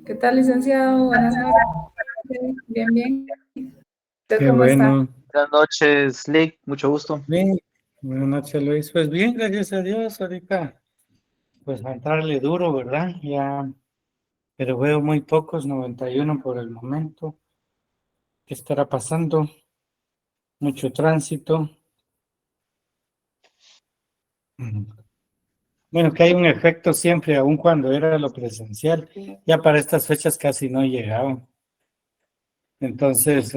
¿Qué tal, licenciado? Buenas noches. Bien, bien. ¿Usted Qué cómo está? bueno. Buenas noches, Lick, mucho gusto. Bien. Buenas noches, Luis. Pues bien, gracias a Dios. Ahorita, pues a entrarle duro, ¿verdad? Ya, pero veo muy pocos, 91 por el momento. ¿Qué estará pasando? Mucho tránsito. Mm. Bueno, que hay un efecto siempre, aun cuando era lo presencial. Ya para estas fechas casi no llegaban. Entonces,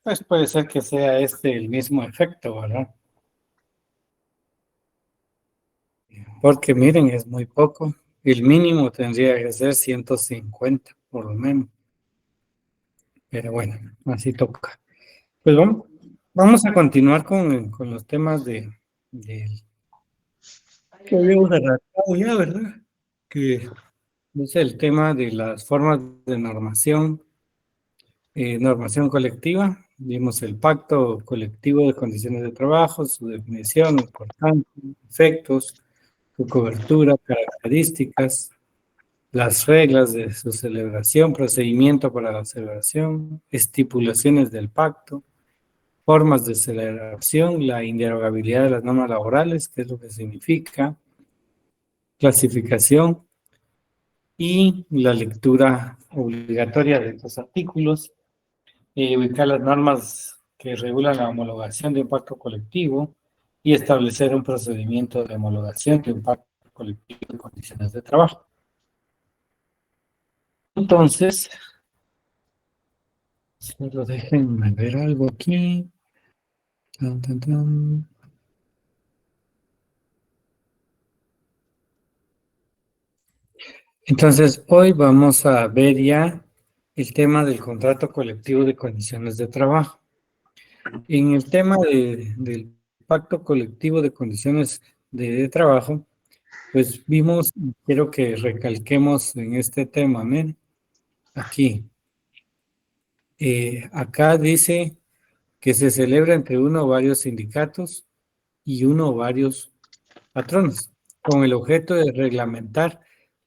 pues puede ser que sea este el mismo efecto, ¿verdad? Porque miren, es muy poco. El mínimo tendría que ser 150, por lo menos. Pero bueno, así toca. Pues vamos a continuar con los temas de que habíamos arrancado ya, ¿verdad? Que es el tema de las formas de normación colectiva. Vimos el pacto colectivo de condiciones de trabajo, su definición, importancia, efectos, su cobertura, características, las reglas de su celebración, procedimiento para la celebración, estipulaciones del pacto, formas de celebración, la inderogabilidad de las normas laborales, qué es lo que significa, clasificación y la lectura obligatoria de estos artículos, ubicar las normas que regulan la homologación de un pacto colectivo y establecer un procedimiento de homologación de un pacto colectivo de condiciones de trabajo. Entonces, solo déjenme ver algo aquí. Tan, tan, tan. Entonces, hoy vamos a ver ya el tema del contrato colectivo de condiciones de trabajo. En el tema del pacto colectivo de condiciones de trabajo, pues vimos, quiero que recalquemos en este tema, ¿ven? Aquí. Acá dice que se celebra entre uno o varios sindicatos y uno o varios patronos, con el objeto de reglamentar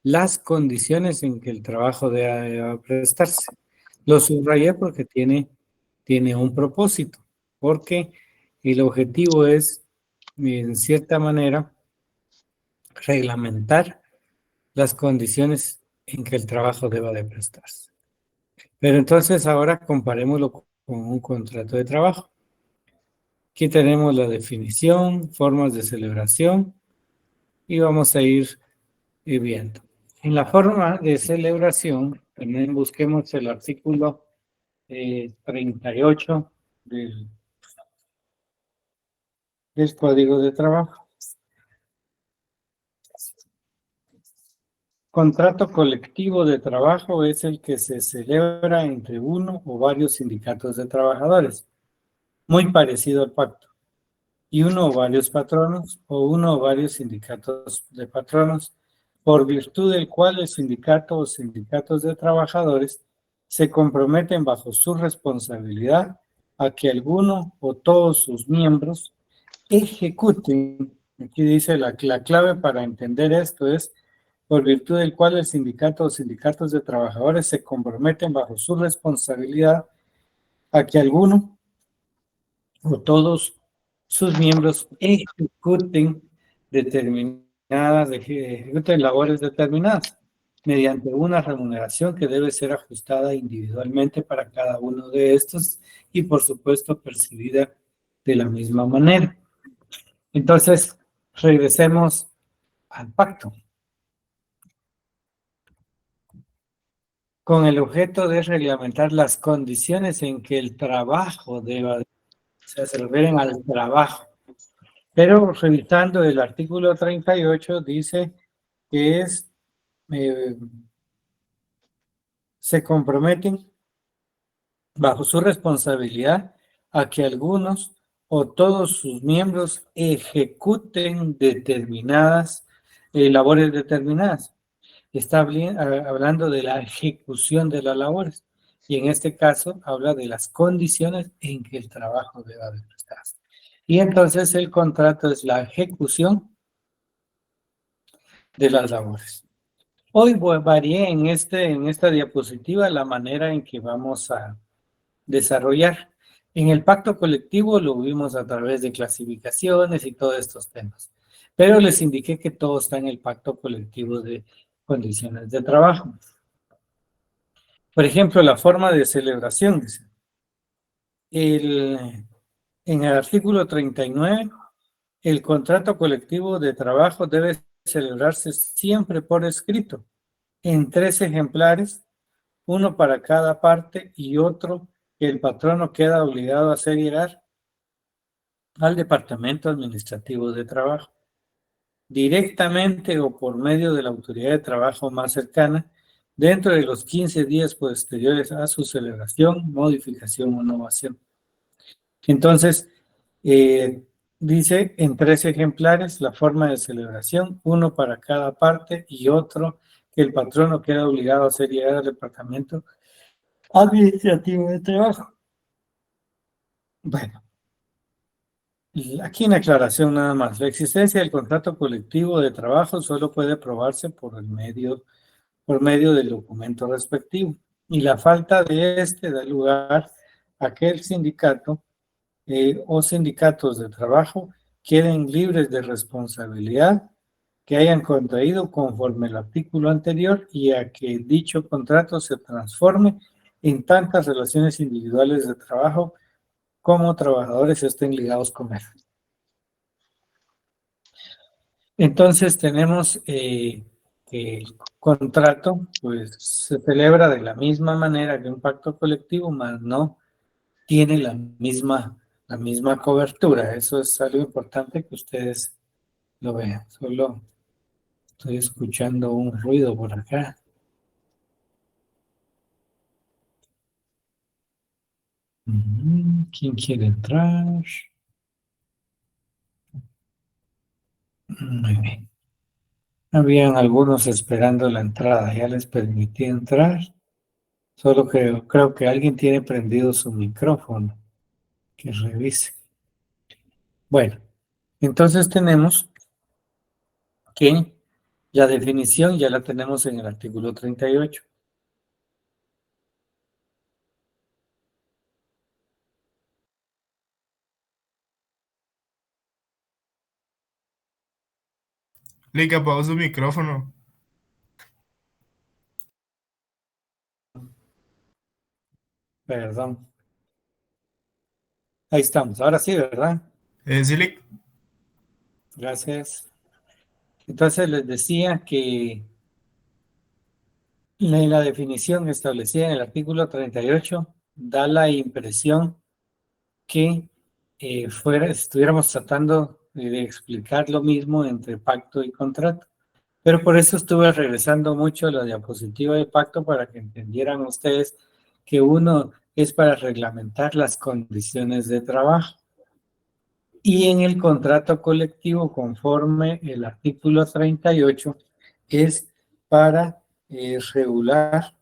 las condiciones en que el trabajo debe prestarse. Lo subrayé porque tiene un propósito, porque el objetivo es, en cierta manera, reglamentar las condiciones en que el trabajo deba de prestarse. Pero entonces ahora comparémoslo con un contrato de trabajo. Aquí tenemos la definición, formas de celebración y vamos a ir viviendo. En la forma de celebración, también busquemos el artículo 38 del Código de Trabajo. Contrato colectivo de trabajo es el que se celebra entre uno o varios sindicatos de trabajadores, muy parecido al pacto, y uno o varios patronos o uno o varios sindicatos de patronos, por virtud del cual el sindicato o sindicatos de trabajadores se comprometen bajo su responsabilidad a que alguno o todos sus miembros ejecuten, aquí dice la clave para entender esto es, por virtud del cual el sindicato o sindicatos de trabajadores se comprometen bajo su responsabilidad a que alguno o todos sus miembros ejecuten labores determinadas mediante una remuneración que debe ser ajustada individualmente para cada uno de estos y por supuesto percibida de la misma manera. Entonces, regresemos al pacto. Con el objeto de reglamentar las condiciones en que el trabajo deba, se refieren al trabajo. Pero revisando el artículo 38 dice que se comprometen bajo su responsabilidad a que algunos o todos sus miembros ejecuten determinadas labores determinadas. Está hablando de la ejecución de las labores y en este caso habla de las condiciones en que el trabajo debe de prestarse. Y entonces el contrato es la ejecución de las labores. Hoy varié en esta diapositiva la manera en que vamos a desarrollar. En el pacto colectivo lo vimos a través de clasificaciones y todos estos temas, pero les indiqué que todo está en el pacto colectivo de condiciones de trabajo. Por ejemplo, la forma de celebración, dice. En el artículo 39, el contrato colectivo de trabajo debe celebrarse siempre por escrito, en 3 ejemplares, uno para cada parte y otro que el patrono queda obligado a hacer llegar al Departamento Administrativo de Trabajo, directamente o por medio de la autoridad de trabajo más cercana, dentro de los 15 días posteriores a su celebración, modificación o innovación. Entonces, dice en 3 ejemplares la forma de celebración, uno para cada parte y otro que el patrono queda obligado a hacer llegar al Departamento Administrativo de Trabajo. Bueno, aquí en aclaración nada más. La existencia del contrato colectivo de trabajo solo puede probarse por medio del documento respectivo. Y la falta de este da lugar a que el sindicato o sindicatos de trabajo queden libres de responsabilidad que hayan contraído conforme al artículo anterior y a que dicho contrato se transforme en tantas relaciones individuales de trabajo como trabajadores estén ligados con él. Entonces tenemos que el contrato pues se celebra de la misma manera que un pacto colectivo, mas no tiene la misma cobertura. Eso es algo importante que ustedes lo vean. Solo estoy escuchando un ruido por acá. ¿Quién quiere entrar? Muy bien. Habían algunos esperando la entrada, ya les permití entrar. Solo que creo que alguien tiene prendido su micrófono. Que revise. Bueno, entonces tenemos que la definición ya la tenemos en el artículo 38. Le apagó su micrófono. Perdón. Ahí estamos. Ahora sí, ¿verdad? Sí, Lick. Gracias. Entonces les decía que la definición establecida en el artículo 38 da la impresión que estuviéramos tratando de explicar lo mismo entre pacto y contrato. Pero por eso estuve regresando mucho a la diapositiva de pacto para que entendieran ustedes que uno es para reglamentar las condiciones de trabajo. Y en el contrato colectivo, conforme el artículo 38, es para regular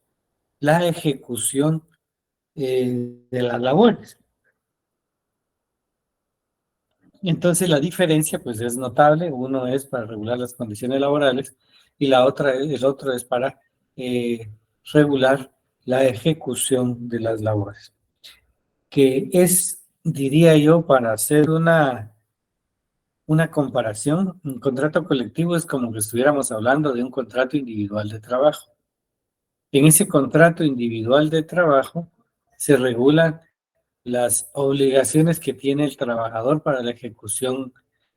la ejecución de las labores. Entonces la diferencia pues es notable. Uno es para regular las condiciones laborales y el otro es para regular la ejecución de las labores. Que es, diría yo, para hacer una comparación, un contrato colectivo es como que estuviéramos hablando de un contrato individual de trabajo. En ese contrato individual de trabajo se regulan las obligaciones que tiene el trabajador para la ejecución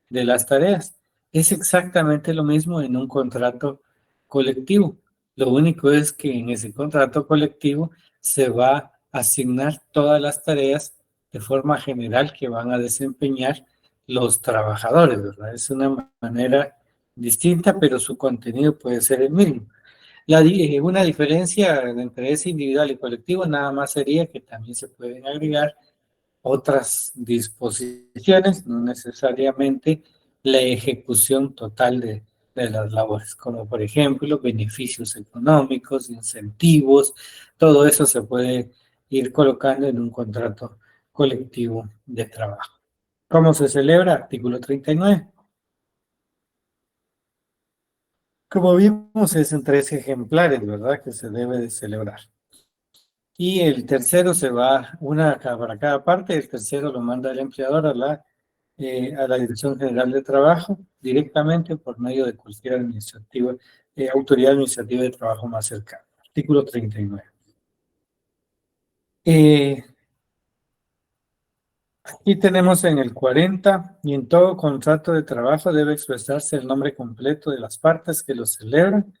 de las tareas. Es exactamente lo mismo en un contrato colectivo. Lo único es que en ese contrato colectivo se va a asignar todas las tareas de forma general que van a desempeñar los trabajadores, ¿verdad? Es una manera distinta, pero su contenido puede ser el mismo. Una diferencia entre ese individual y colectivo nada más sería que también se pueden agregar otras disposiciones, no necesariamente la ejecución total de las labores, como por ejemplo beneficios económicos, incentivos, todo eso se puede ir colocando en un contrato colectivo de trabajo. ¿Cómo se celebra? Artículo 39. Como vimos, es en 3 ejemplares, ¿verdad? Que se debe de celebrar. Y el tercero se va, una para cada parte, el tercero lo manda el empleador a la Dirección General de Trabajo directamente por medio de cualquier autoridad administrativa de trabajo más cercana. Artículo 39. Aquí tenemos en el 40, y en todo contrato de trabajo debe expresarse el nombre completo de las partes que lo celebran,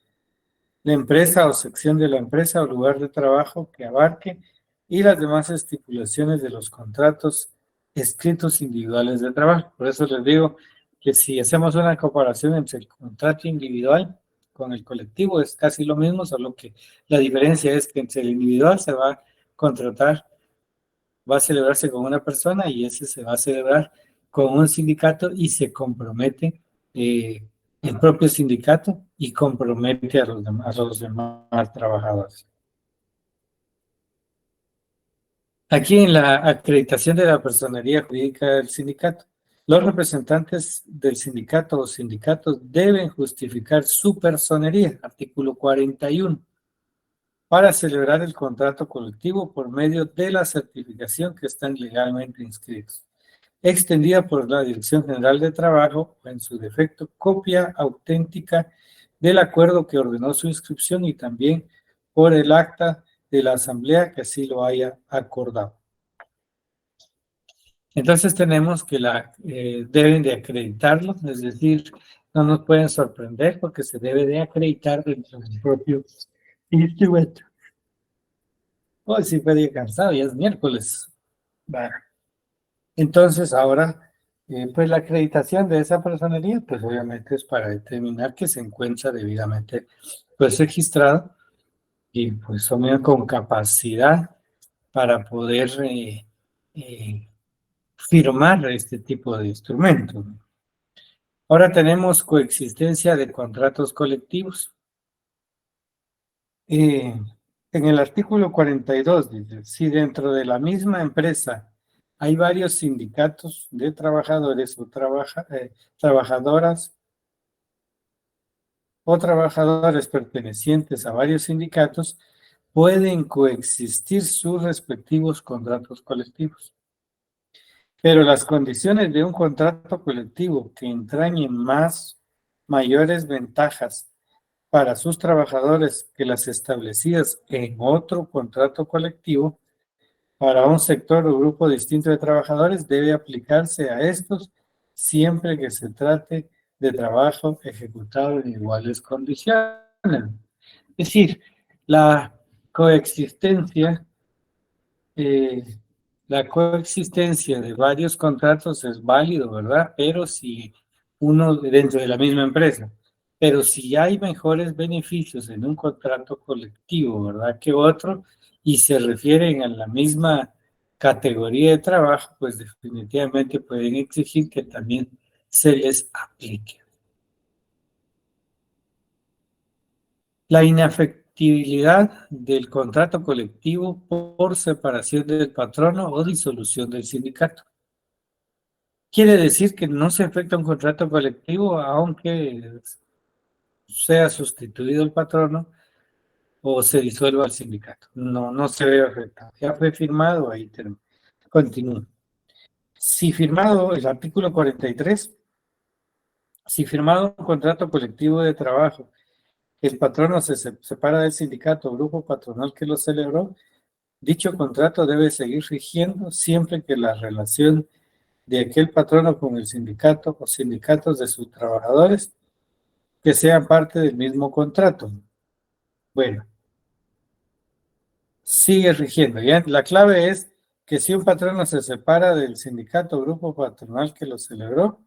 la empresa o sección de la empresa o lugar de trabajo que abarque y las demás estipulaciones de los contratos escritos individuales de trabajo. Por eso les digo que si hacemos una comparación entre el contrato individual con el colectivo es casi lo mismo, solo que la diferencia es que entre el individual se va a contratar, va a celebrarse con una persona y ese se va a celebrar con un sindicato y se compromete el propio sindicato y compromete a los demás trabajadores. Aquí en la acreditación de la personería jurídica del sindicato, los representantes del sindicato o sindicatos deben justificar su personería, artículo 41, para celebrar el contrato colectivo por medio de la certificación que están legalmente inscritos, extendida por la Dirección General de Trabajo o en su defecto copia auténtica del acuerdo que ordenó su inscripción y también por el acta de la asamblea que así lo haya acordado. Entonces tenemos que deben de acreditarlo, es decir, no nos pueden sorprender porque se debe de acreditar dentro del propio instrumento. Hoy sí fue día cansado, ya es miércoles. Bueno. Entonces ahora, pues la acreditación de esa personería, pues obviamente es para determinar que se encuentra debidamente pues registrado y pues hombre, con capacidad para poder firmar este tipo de instrumentos. Ahora tenemos coexistencia de contratos colectivos. En el artículo 42 dice, si dentro de la misma empresa hay varios sindicatos de trabajadores o trabajadoras o trabajadores pertenecientes a varios sindicatos, pueden coexistir sus respectivos contratos colectivos. Pero las condiciones de un contrato colectivo que entrañen mayores ventajas para sus trabajadores que las establecidas en otro contrato colectivo para un sector o grupo distinto de trabajadores debe aplicarse a estos siempre que se trate de trabajo ejecutado en iguales condiciones. Es decir, la coexistencia eh, la coexistencia de varios contratos es válido, ¿verdad? Pero si uno dentro de la misma empresa, pero si hay mejores beneficios en un contrato colectivo, ¿verdad? Que otro, y se refieren a la misma categoría de trabajo, pues definitivamente pueden exigir que también se les aplique. La inafectibilidad del contrato colectivo por separación del patrono o disolución del sindicato. Quiere decir que no se afecta un contrato colectivo aunque sea sustituido el patrono o se disuelva el sindicato. No se ve afectado. Ya fue firmado, ahí termina. Continúa. Si firmado el artículo 43, si firmado un contrato colectivo de trabajo, el patrono se separa del sindicato o grupo patronal que lo celebró, dicho contrato debe seguir rigiendo siempre que la relación de aquel patrono con el sindicato o sindicatos de sus trabajadores que sean parte del mismo contrato. Bueno, sigue rigiendo. ¿Ya? La clave es que si un patrono se separa del sindicato o grupo patronal que lo celebró,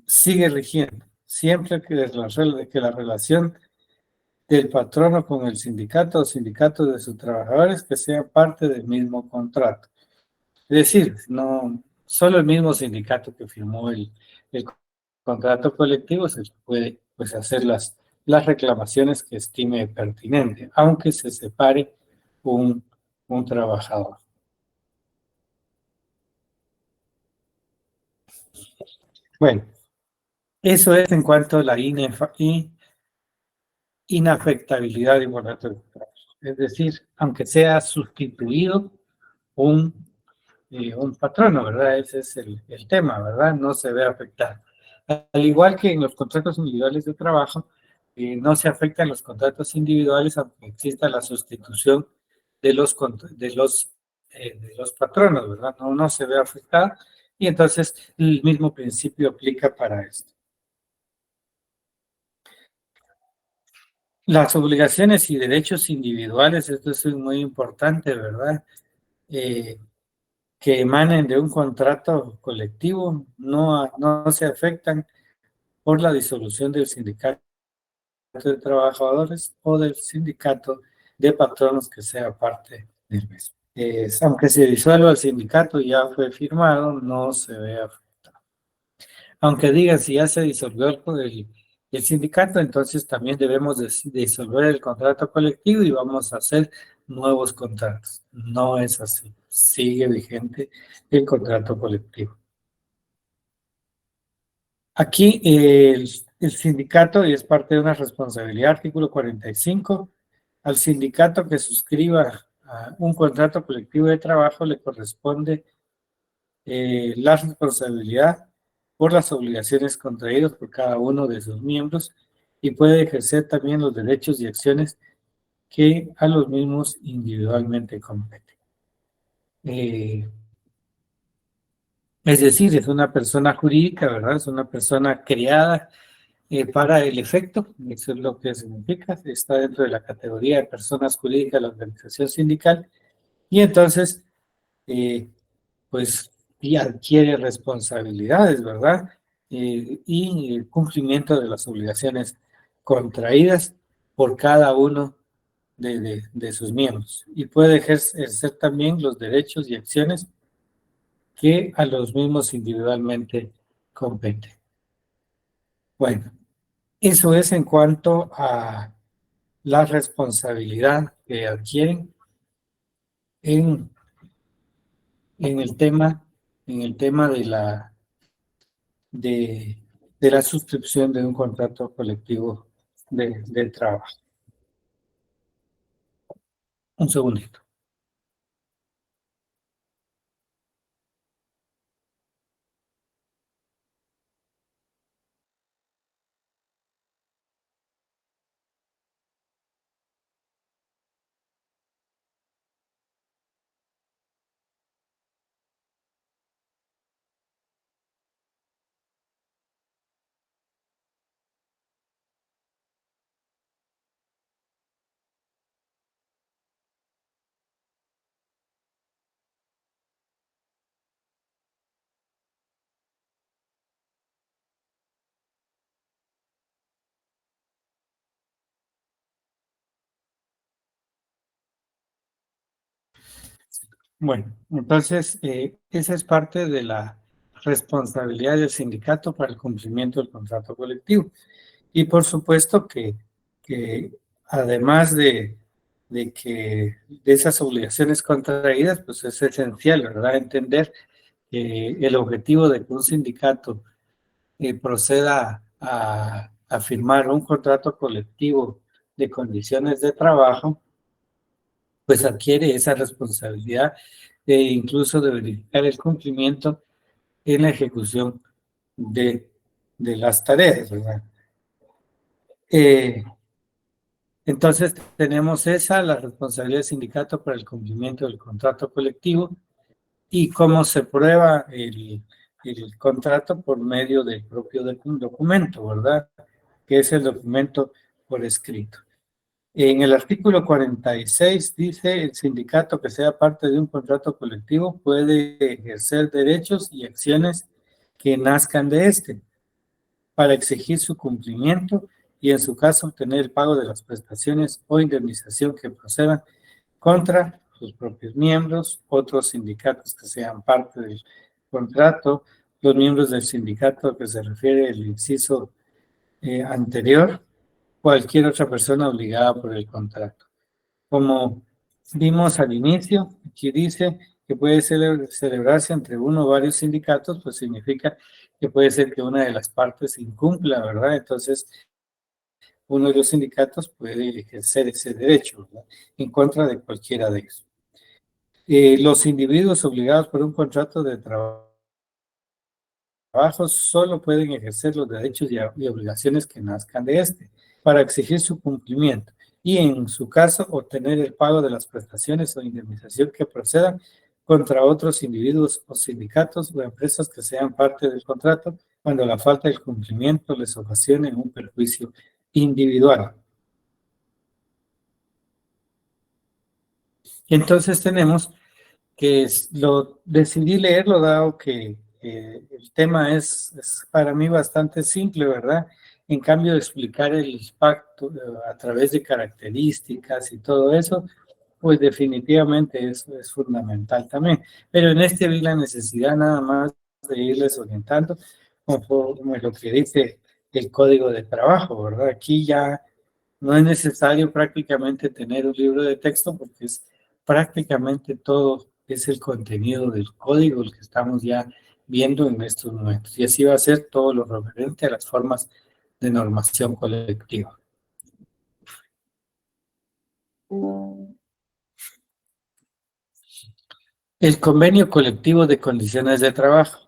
sigue rigiendo. Siempre que la relación del patrono con el sindicato o sindicatos de sus trabajadores que sean parte del mismo contrato. Es decir, no solo el mismo sindicato que firmó el contrato colectivo se puede pues, hacer las reclamaciones que estime pertinente, aunque se separe un trabajador. Bueno, Eso es en cuanto a la inafectabilidad de contrato de trabajo. Es decir, aunque sea sustituido un patrono, ¿verdad? Ese es el tema, ¿verdad? No se ve afectado. Al igual que en los contratos individuales de trabajo, no se afectan los contratos individuales aunque exista la sustitución de los patronos, ¿verdad? No se ve afectado y entonces el mismo principio aplica para esto. Las obligaciones y derechos individuales, esto es muy importante, ¿verdad? Que emanen de un contrato colectivo no se afectan por la disolución del sindicato de trabajadores o del sindicato de patronos que sea parte del mismo. Aunque se disuelva el sindicato y ya fue firmado, no se ve afectado. Aunque digan si ya se disolvió el sindicato, entonces también debemos disolver el contrato colectivo y vamos a hacer nuevos contratos. No es así. Sigue vigente el contrato colectivo. Aquí el sindicato, y es parte de una responsabilidad, artículo 45, al sindicato que suscriba un contrato colectivo de trabajo le corresponde la responsabilidad por las obligaciones contraídas por cada uno de sus miembros y puede ejercer también los derechos y acciones que a los mismos individualmente competen. Es decir, es una persona jurídica, ¿verdad? Es una persona creada para el efecto, eso es lo que significa, está dentro de la categoría de personas jurídicas de la organización sindical y entonces, pues, y adquiere responsabilidades, ¿verdad? Y el cumplimiento de las obligaciones contraídas por cada uno de sus miembros y puede ejercer también los derechos y acciones que a los mismos individualmente competen. Bueno, eso es en cuanto a la responsabilidad que adquieren en, en el tema, de la suscripción de un contrato colectivo de trabajo. Un segundito. Bueno, entonces esa es parte de la responsabilidad del sindicato para el cumplimiento del contrato colectivo. Y por supuesto que además de esas obligaciones contraídas, pues es esencial, ¿verdad? Entender que el objetivo de que un sindicato proceda a firmar un contrato colectivo de condiciones de trabajo, pues adquiere esa responsabilidad incluso de verificar el cumplimiento en la ejecución de las tareas, ¿verdad? Entonces tenemos la responsabilidad del sindicato para el cumplimiento del contrato colectivo y cómo se prueba el contrato por medio del propio documento, ¿verdad? Que es el documento por escrito. En el artículo 46 dice, el sindicato que sea parte de un contrato colectivo puede ejercer derechos y acciones que nazcan de este para exigir su cumplimiento y en su caso obtener el pago de las prestaciones o indemnización que procedan contra sus propios miembros, otros sindicatos que sean parte del contrato, los miembros del sindicato al que se refiere el inciso anterior, cualquier otra persona obligada por el contrato. Como vimos al inicio, aquí dice que puede celebrarse entre uno o varios sindicatos, pues significa que puede ser que una de las partes incumpla, ¿verdad? Entonces, uno de los sindicatos puede ejercer ese derecho, ¿verdad? En contra de cualquiera de ellos. Los individuos obligados por un contrato de trabajo solo pueden ejercer los derechos y obligaciones que nazcan de este, para exigir su cumplimiento y, en su caso, obtener el pago de las prestaciones o indemnización que procedan contra otros individuos o sindicatos o empresas que sean parte del contrato cuando la falta del cumplimiento les ocasione un perjuicio individual. Entonces tenemos que decidí leerlo dado que el tema es para mí bastante simple, ¿verdad? En cambio, explicar el impacto a través de características y todo eso, pues definitivamente es fundamental también. Pero en este vi la necesidad nada más de irles orientando como lo que dice el código de trabajo, ¿verdad? Aquí ya no es necesario prácticamente tener un libro de texto porque es prácticamente todo es el contenido del código el que estamos ya viendo en estos momentos. Y así va a ser todo lo referente a las formas de normación colectiva. El convenio colectivo de condiciones de trabajo.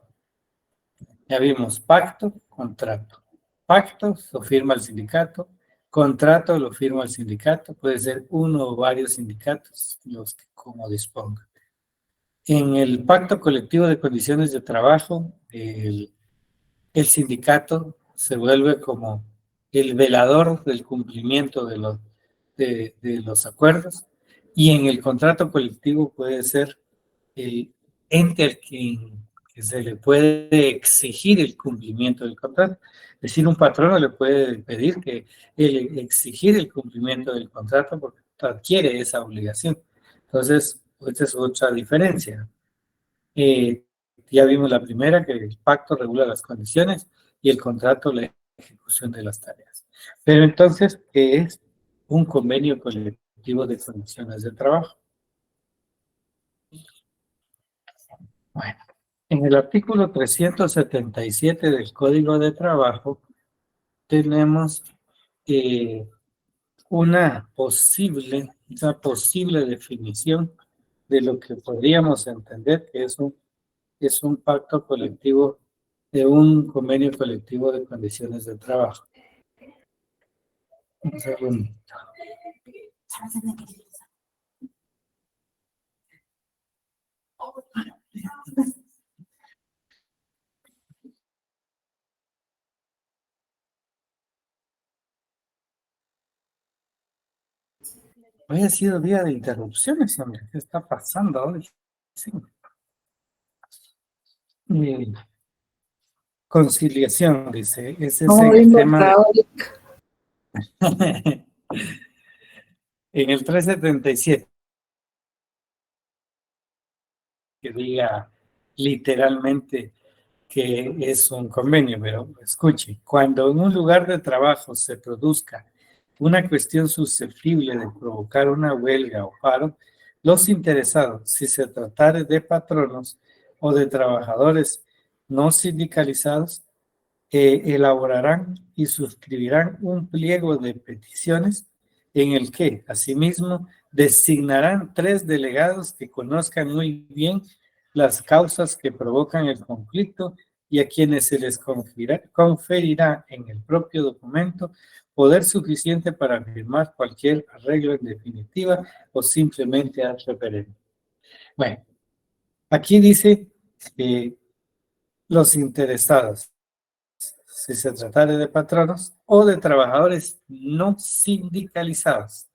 Ya vimos pacto, contrato. Pacto lo firma el sindicato, contrato lo firma el sindicato, puede ser uno o varios sindicatos, los que como dispongan. En el pacto colectivo de condiciones de trabajo, el sindicato se vuelve como el velador del cumplimiento de los acuerdos, y en el contrato colectivo puede ser el ente al que se le puede exigir el cumplimiento del contrato. Es decir, un patrono le puede pedir exigir el cumplimiento del contrato porque adquiere esa obligación. Entonces, esta es otra diferencia. Ya vimos la primera, que el pacto regula las condiciones y el contrato la ejecución de las tareas. Pero entonces, ¿qué es un convenio colectivo de condiciones de trabajo? Bueno, en el artículo 377 del Código de Trabajo tenemos una posible definición de lo que podríamos entender que es un pacto colectivo, de un convenio colectivo de condiciones de trabajo. Un segundito. Hoy ha sido día de interrupciones, hombre. ¿Qué está pasando hoy? Sí. Conciliación, dice. Ese es el tema. En el 377, que diga literalmente que es un convenio, pero escuche, cuando en un lugar de trabajo se produzca una cuestión susceptible de provocar una huelga o paro, los interesados, si se tratare de patronos o de trabajadores no sindicalizados, elaborarán y suscribirán un pliego de peticiones en el que, asimismo, designarán 3 delegados que conozcan muy bien las causas que provocan el conflicto y a quienes se les conferirá en el propio documento poder suficiente para firmar cualquier arreglo en definitiva o simplemente al referendo. Bueno, aquí dice los interesados, si se tratara de patronos o de trabajadores no sindicalizados.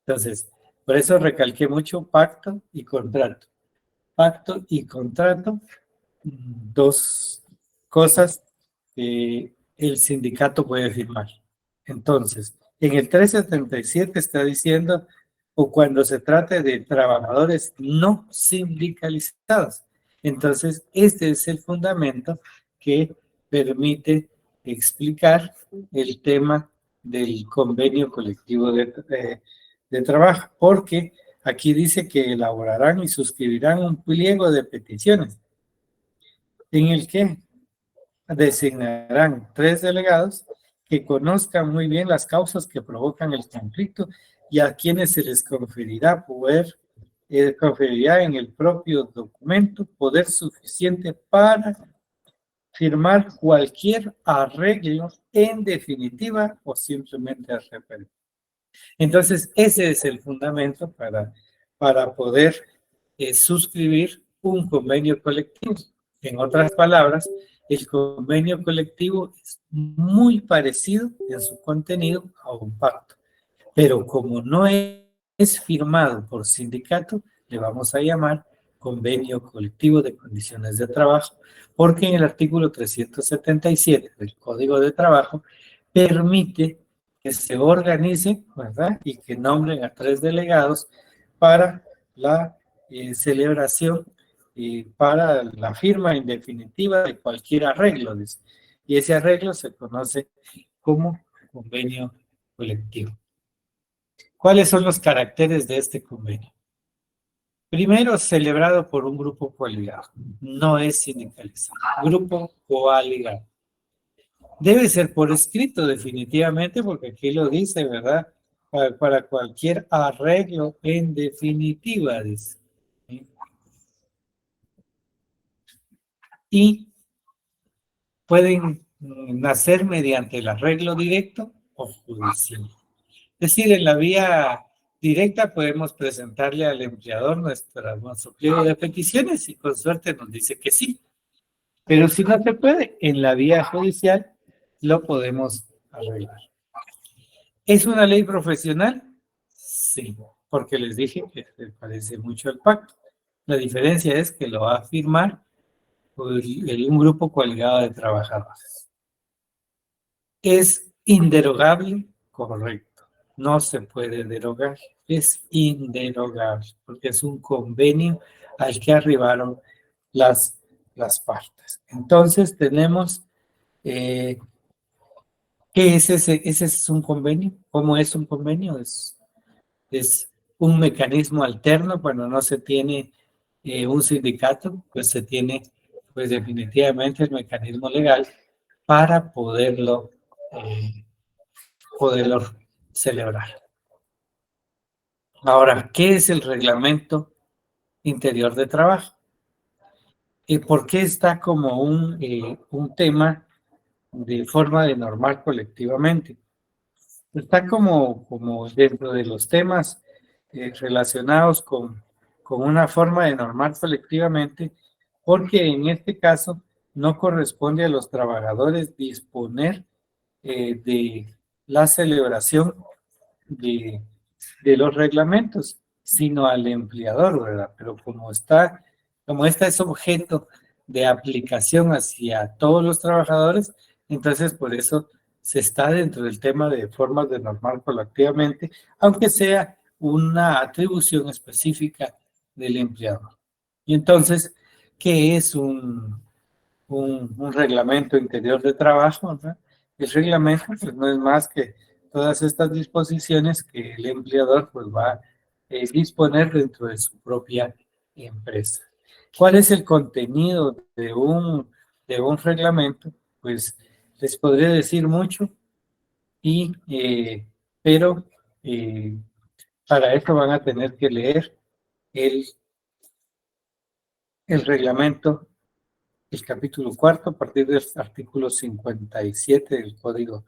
Entonces, por eso recalqué mucho pacto y contrato. Pacto y contrato, dos cosas que el sindicato puede firmar. Entonces, en el 377 está diciendo, o cuando se trate de trabajadores no sindicalizados. Entonces, este es el fundamento que permite explicar el tema del convenio colectivo de trabajo, porque aquí dice que elaborarán y suscribirán un pliego de peticiones en el que designarán 3 delegados que conozcan muy bien las causas que provocan el conflicto y a quienes se les conferirá conferirá en el propio documento poder suficiente para firmar cualquier arreglo en definitiva o simplemente referir. Entonces, ese es el fundamento para poder suscribir un convenio colectivo. En otras palabras, el convenio colectivo es muy parecido en su contenido a un pacto, pero como no es firmado por sindicato, le vamos a llamar convenio colectivo de condiciones de trabajo, porque en el artículo 377 del Código de Trabajo permite que se organice, ¿verdad? Y que nombren a 3 delegados para la celebración y para la firma en definitiva de cualquier arreglo. Y ese arreglo se conoce como convenio colectivo. ¿Cuáles son los caracteres de este convenio? Primero, celebrado por un grupo coaligado. No es sindicalizado. Grupo coaligado. Debe ser por escrito definitivamente, porque aquí lo dice, ¿verdad? Para cualquier arreglo en definitiva, dice. Y pueden nacer mediante el arreglo directo o judicial. Es decir, en la vía directa podemos presentarle al empleador nuestro pliego de peticiones y con suerte nos dice que sí. Pero si no se puede, en la vía judicial lo podemos arreglar. ¿Es una ley profesional? Sí, porque les dije que se parece mucho al pacto. La diferencia es que lo va a firmar un grupo coaligado de trabajadores. ¿Es inderogable? Correcto. No se puede derogar. Es inderogable porque es un convenio al que arribaron las partes. Entonces tenemos, ¿qué es ese? ¿Ese es un convenio? ¿Cómo es un convenio? Es un mecanismo alterno cuando no se tiene un sindicato, pues se tiene pues definitivamente el mecanismo legal para poderlo celebrar. Ahora, ¿qué es el reglamento interior de trabajo? ¿Y por qué está como un tema de forma de normar colectivamente? Está como dentro de los temas relacionados con una forma de normar colectivamente, porque en este caso no corresponde a los trabajadores disponer de la celebración de los reglamentos, sino al empleador, ¿verdad? Pero como este es objeto de aplicación hacia todos los trabajadores, entonces por eso se está dentro del tema de formas de normar colectivamente, aunque sea una atribución específica del empleador. Y entonces, ¿qué es un reglamento interior de trabajo? ¿No? El reglamento pues, no es más que todas estas disposiciones que el empleador pues, va a disponer dentro de su propia empresa. ¿Cuál es el contenido de un reglamento? Pues les podría decir mucho, pero para esto van a tener que leer el reglamento, el capítulo 4, a partir del artículo 57 del Código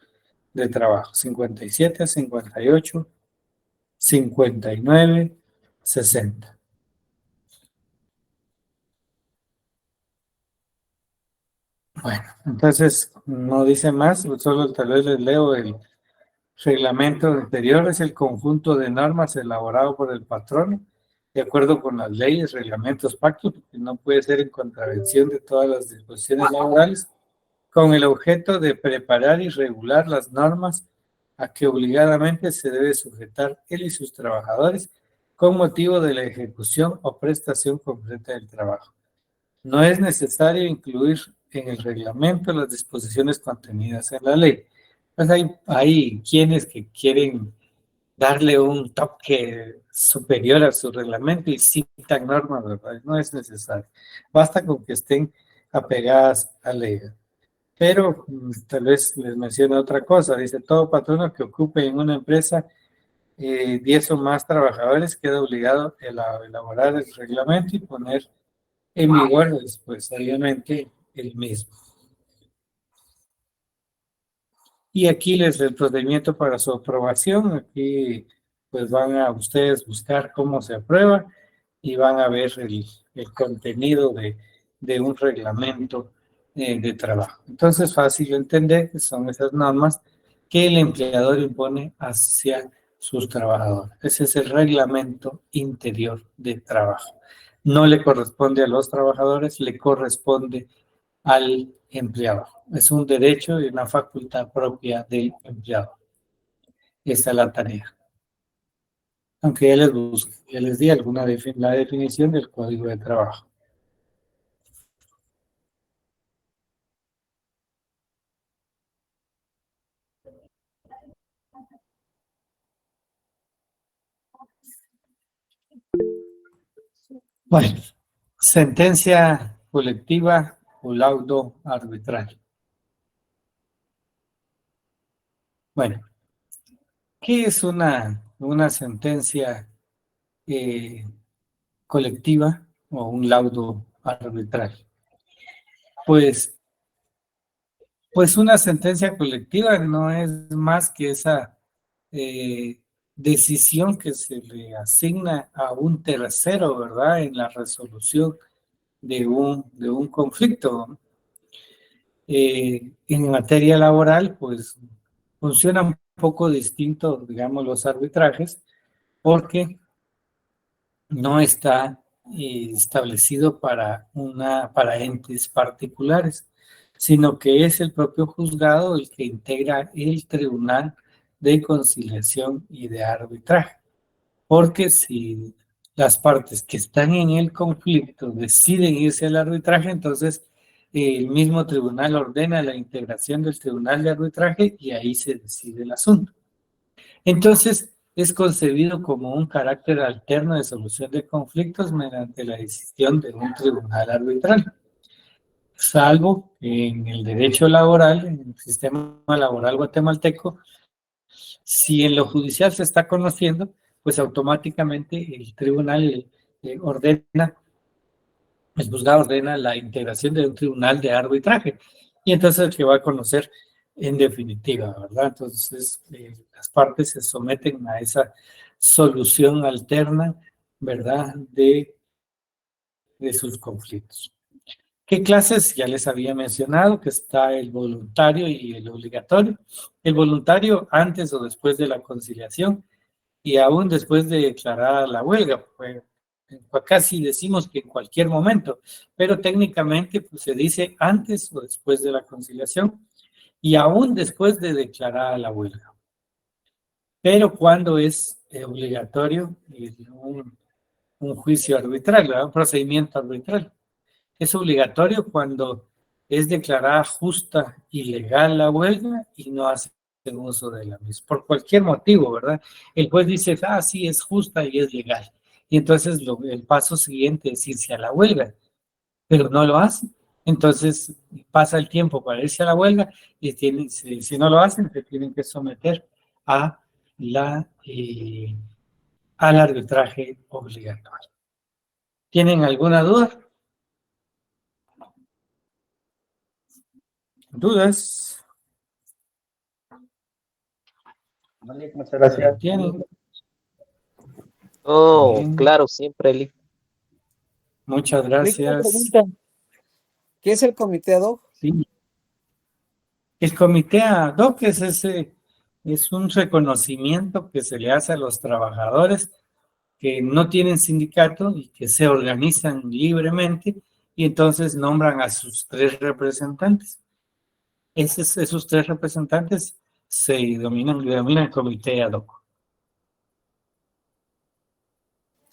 de Trabajo, 57, 58, 59, 60. Bueno, entonces no dice más, solo tal vez les leo el reglamento interior. Es el conjunto de normas elaborado por el patrono de acuerdo con las leyes, reglamentos, pactos, porque no puede ser en contravención de todas las disposiciones laborales, con el objeto de preparar y regular las normas a que obligadamente se debe sujetar él y sus trabajadores con motivo de la ejecución o prestación concreta del trabajo. No es necesario incluir en el reglamento las disposiciones contenidas en la ley. Pues hay quienes que quieren darle un toque superior a su reglamento y citan normas, ¿verdad? No es necesario. Basta con que estén apegadas a la ley. Pero tal vez les menciono otra cosa. Dice, todo patrono que ocupe en una empresa 10 o más trabajadores queda obligado a elaborar el reglamento y poner en vigor, pues obviamente, el mismo. Y aquí les el procedimiento para su aprobación. Aquí pues van a ustedes buscar cómo se aprueba y van a ver el contenido de un reglamento de trabajo. Entonces, fácil de entender que son esas normas que el empleador impone hacia sus trabajadores. Ese es el reglamento interior de trabajo. No le corresponde a los trabajadores, le corresponde al empleado. Es un derecho y una facultad propia del empleado. Esa es la tarea. Aunque ya les di la definición del Código de Trabajo. Bueno, sentencia colectiva o laudo arbitral. Bueno, ¿qué es una sentencia colectiva o un laudo arbitral? Pues una sentencia colectiva no es más que esa decisión que se le asigna a un tercero, ¿verdad? En la resolución de un conflicto. En materia laboral, pues funciona un poco distinto, digamos, los arbitrajes, porque no está establecido para entes particulares, sino que es el propio juzgado el que integra el Tribunal de Conciliación y de Arbitraje. Porque si las partes que están en el conflicto deciden irse al arbitraje, entonces el mismo tribunal ordena la integración del Tribunal de Arbitraje y ahí se decide el asunto. Entonces, es concebido como un carácter alterno de solución de conflictos mediante la decisión de un tribunal arbitral, salvo que en el derecho laboral, en el sistema laboral guatemalteco, si en lo judicial se está conociendo, pues automáticamente el tribunal ordena, el juzgado ordena la integración de un tribunal de arbitraje, y entonces el que va a conocer en definitiva, ¿verdad? Entonces, las partes se someten a esa solución alterna, ¿verdad?, de sus conflictos. ¿Qué clases? Ya les había mencionado que está el voluntario y el obligatorio. El voluntario antes o después de la conciliación y aún después de declarar la huelga. Pues, casi decimos que en cualquier momento, pero técnicamente pues, se dice antes o después de la conciliación y aún después de declarar la huelga. Pero cuando es obligatorio un juicio arbitral, ¿verdad? Un procedimiento arbitral. Es obligatorio cuando es declarada justa y legal la huelga y no hacen uso de la misma, por cualquier motivo, ¿verdad? El juez dice, sí, es justa y es legal. Y entonces el paso siguiente es irse a la huelga, pero no lo hacen. Entonces pasa el tiempo para irse a la huelga y si no lo hacen, se tienen que someter a al arbitraje obligatorio. ¿Tienen alguna duda? ¿Dudas? Vale, muchas gracias. ¿Tienen? Oh, Bien. claro, siempre, Lick. Muchas Lick, una gracias. pregunta. ¿Qué es el comité ad hoc? Sí. El comité ad hoc es un reconocimiento que se le hace a los trabajadores que no tienen sindicato y que se organizan libremente y entonces nombran a sus 3 representantes. Esos 3 representantes se denominan comité ad hoc.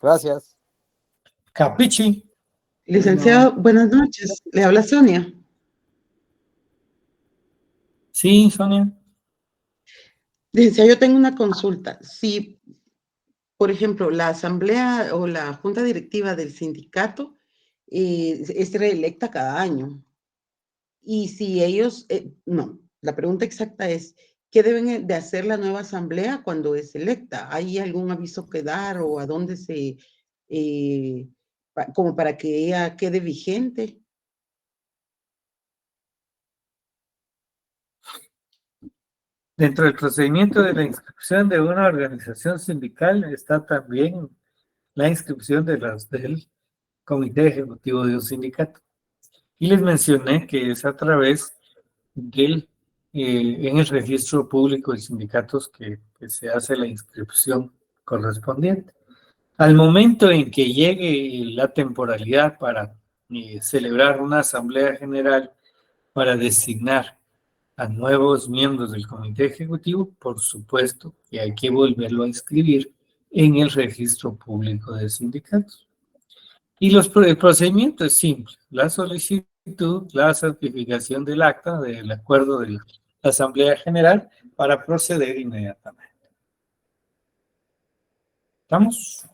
Gracias. Capichi. Licenciado, buenas noches. Le habla Sonia. Sí, Sonia. Licenciado, yo tengo una consulta. Si, por ejemplo, la asamblea o la junta directiva del sindicato es reelecta cada año, Y si ellos, no, la pregunta exacta es, ¿qué deben de hacer la nueva asamblea cuando es electa? ¿Hay algún aviso que dar o a dónde se, como para que ella quede vigente? Dentro del procedimiento de la inscripción de una organización sindical está también la inscripción del comité ejecutivo de un sindicato. Y les mencioné que es a través en el registro público de sindicatos que se hace la inscripción correspondiente. Al momento en que llegue la temporalidad para celebrar una asamblea general para designar a nuevos miembros del comité ejecutivo, por supuesto que hay que volverlo a inscribir en el registro público de sindicatos. Y el procedimiento es simple: la solicitud, la certificación del acta del acuerdo de la Asamblea General para proceder inmediatamente. ¿Estamos?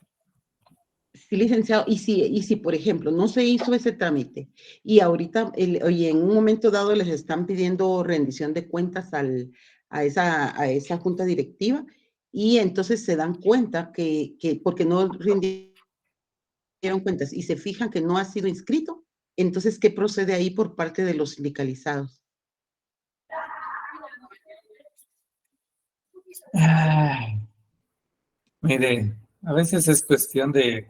Sí, licenciado, y si, por ejemplo, no se hizo ese trámite y ahorita, oye, en un momento dado les están pidiendo rendición de cuentas a esa junta directiva y entonces se dan cuenta que porque no rindieron cuentas y se fijan que no ha sido inscrito, entonces, ¿qué procede ahí por parte de los sindicalizados? Mire, a veces es cuestión de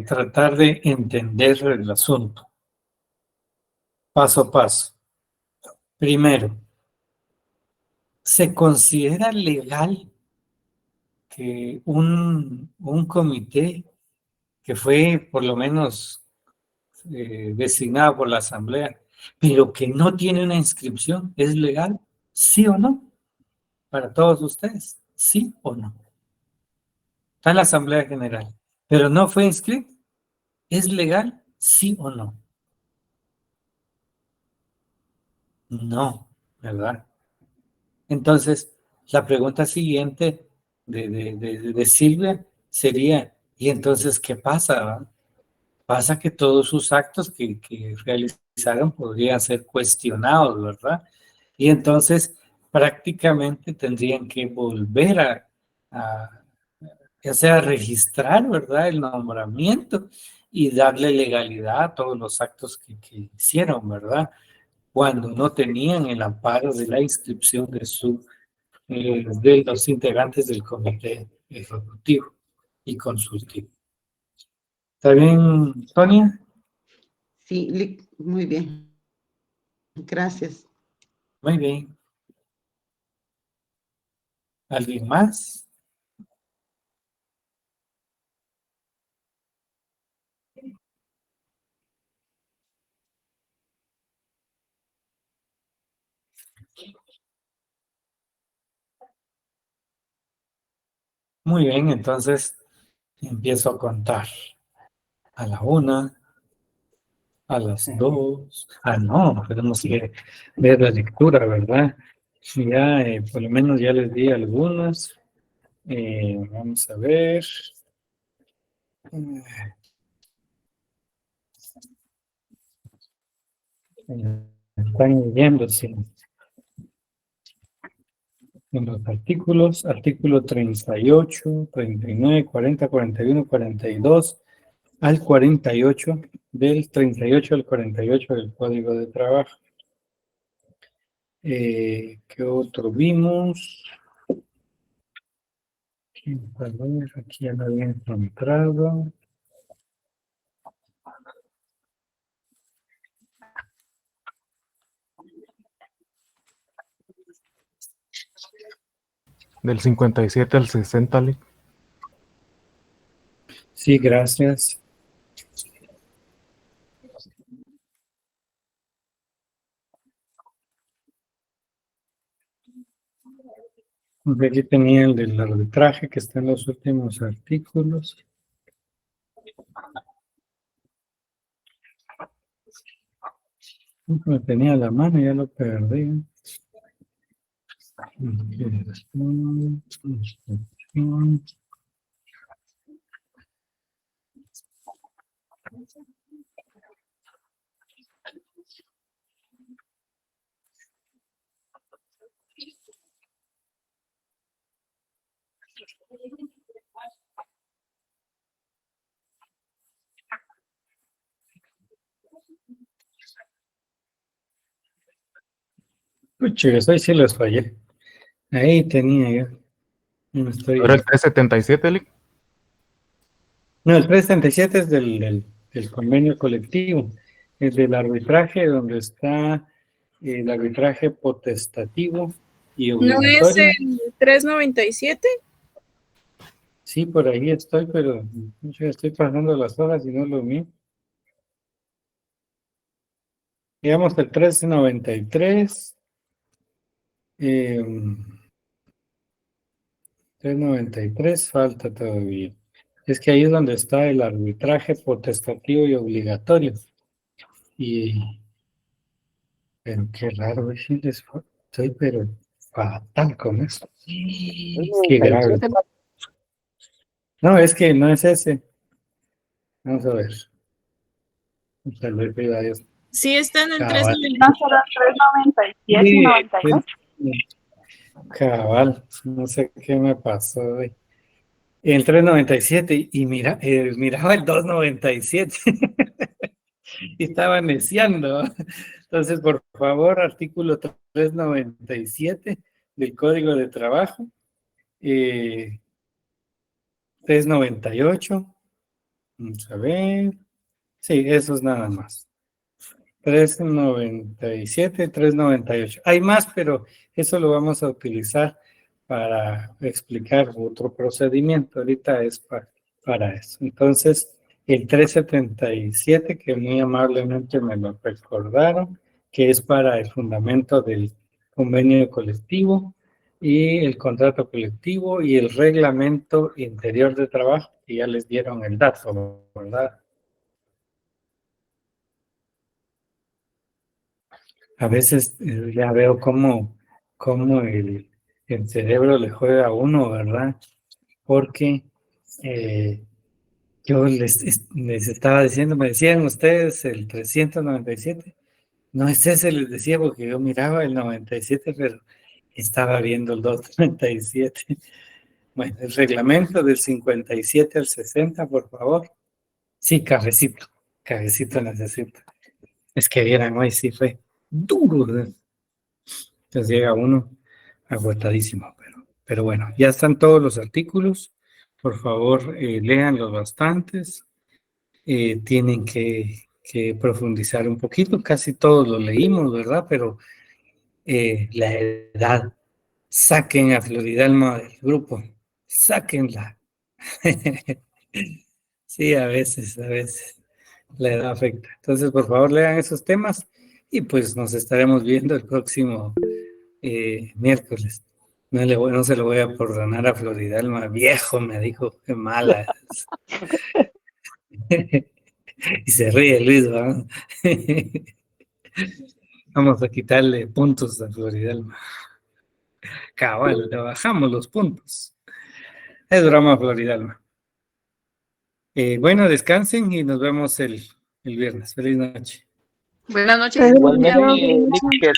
tratar de entender el asunto, paso a paso. Primero, ¿se considera legal que un comité que fue por lo menos designado por la Asamblea, pero que no tiene una inscripción, es legal? ¿Sí o no? Para todos ustedes, ¿sí o no? Está en la Asamblea General, pero no fue inscrito. ¿Es legal? ¿Sí o no? No, ¿verdad? Entonces, la pregunta siguiente de Silvia sería, ¿y entonces qué pasa? Pasa que todos sus actos que realizaron podrían ser cuestionados, ¿verdad? Y entonces prácticamente tendrían que volver ya sea registrar, ¿verdad?, el nombramiento y darle legalidad a todos los actos que hicieron, ¿verdad?, cuando no tenían el amparo de la inscripción de los integrantes del comité ejecutivo y consultivo. ¿Está bien, Tonia? Sí, muy bien. Gracias. Muy bien. ¿Alguien más? Muy bien, entonces empiezo a contar. A la 1, a las 2. No, tenemos que ver la lectura, ¿verdad? Ya, por lo menos ya les di algunas. Vamos a ver. Están leyendo, sí. En los artículos, artículo 38, 39, 40, 41, 42 al 48, del 38 al 48 del Código de Trabajo. ¿Qué otro vimos? Aquí ya lo había encontrado. Del 57 al 60, Lic. Sí, gracias. Aquí tenía el del arbitraje que está en los últimos artículos. Me tenía a la mano y ya lo perdí. Pucha, hoy sí los fallé. Ahí tenía yo. No, estoy... ¿Era el 377, Lick? no, el 377 es del convenio colectivo. Es del arbitraje, donde está el arbitraje potestativo y ¿No es obligatorio. el 397? Sí, por ahí estoy, pero yo estoy pasando las horas y no lo vi. Digamos el 393. 393 falta todavía. Es que ahí es donde está el arbitraje potestativo y obligatorio. Y pero qué raro, sí, estoy pero fatal con eso. Qué grave. No, es que no es ese. Vamos a ver. Tal vez pida Dios. Sí, está en el Cabal. 397 y 92. Cabal, no sé qué me pasó hoy. El 397 y mira, miraba el 297 y estaba neciando. Entonces, por favor, artículo 397 del Código de Trabajo, 398, vamos a ver, sí, eso es nada más. 397, 398. Hay más, pero eso lo vamos a utilizar para explicar otro procedimiento. Ahorita es para eso. Entonces, el 377, que muy amablemente me lo recordaron, que es para el fundamento del convenio colectivo y el contrato colectivo y el reglamento interior de trabajo, que ya les dieron el dato, ¿verdad? A veces ya veo cómo el cerebro le juega a uno, ¿verdad? Porque yo les estaba diciendo, me decían ustedes el 397. No es ese, les decía, porque yo miraba el 97, pero estaba viendo el 297. Bueno, el reglamento del 57 al 60, por favor. Sí, cafecito necesito. Es que vieran, hoy sí fue duro, ¿verdad? Entonces llega uno agotadísimo, pero bueno, ya están todos los artículos. Por favor, léanlos bastantes. Tienen que profundizar un poquito. Casi todos los leímos, ¿verdad? Pero la edad, saquen a Floridalma del grupo, sáquenla. Sí, a veces la edad afecta. Entonces, por favor, lean esos temas y pues nos estaremos viendo el próximo miércoles. No se lo voy a perdonar a Floridalma. Viejo, me dijo, qué mala es. Y se ríe Luis, ¿verdad? Vamos a quitarle puntos a Floridalma. Cabal, le bajamos los puntos. Es broma, Floridalma. Bueno, descansen y nos vemos el viernes. Feliz noche. Buenas noches. Igualmente, Lick, que